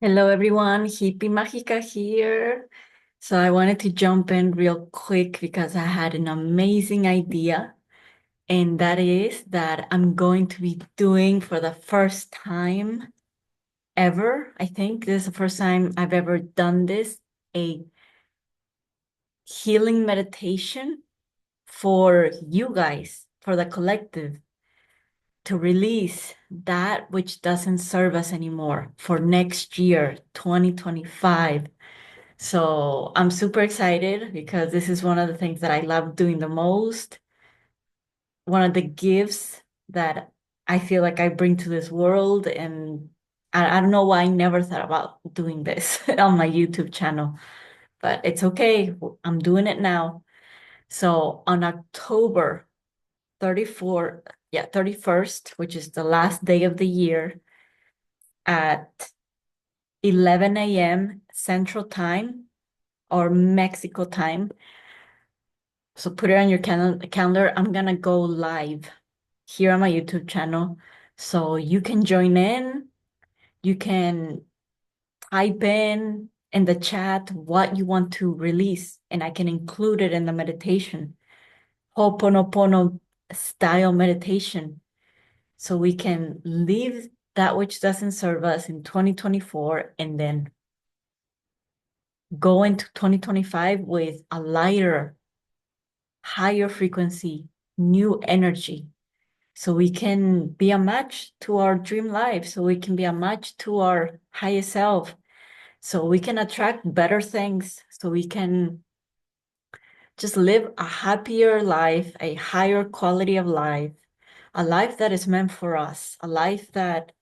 Hello everyone, Hippie Mágica here. So I wanted to jump in real quick because I had an amazing idea, and that is that I'm going to be doing for the first time ever. I think this is the first time I've ever done this, a healing meditation for you guys, for the collective, to release that which doesn't serve us anymore for next year, 2025. So I'm super excited because this is one of the things that I love doing the most. One of the gifts that I feel like I bring to this world. And I don't know why I never thought about doing this on my YouTube channel, but it's okay. I'm doing it now. So on October 34th, 31st, which is the last day of the year at 11 a.m. Central Time or Mexico time. So put it on your calendar. I'm gonna go live here on my YouTube channel. So you can join in. You can type in the chat what you want to release, and I can include it in the meditation. Ho'oponopono style meditation. So we can leave that which doesn't serve us in 2024 and then go into 2025 with a lighter, higher frequency, new energy. So we can be a match to our dream life. So we can be a match to our highest self. So we can attract better things. So we can just live a happier life, a higher quality of life, a life that is meant for us, a life that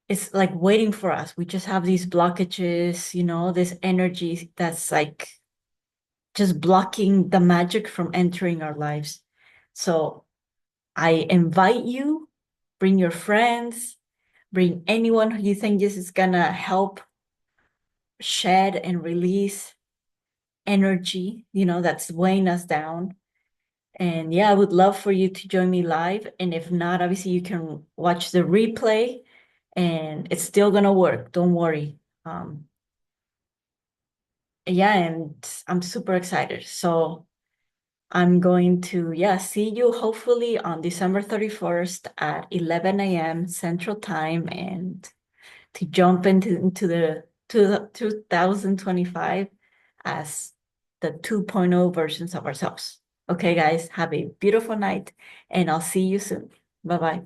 is like waiting for us. We just have these blockages, this energy that's like just blocking the magic from entering our lives. So I invite you, bring your friends, bring anyone who you think this is gonna help shed and release energy, that's weighing us down. And yeah, I would love for you to join me live. And if not, obviously you can watch the replay and it's still gonna work. Don't worry. Yeah, and I'm super excited. So I'm going to, yeah, see you hopefully on December 31st at 11 a.m. Central Time, and to jump into the 2025 as the 2.0 versions of ourselves. Okay, guys, have a beautiful night, and I'll see you soon. Bye-bye.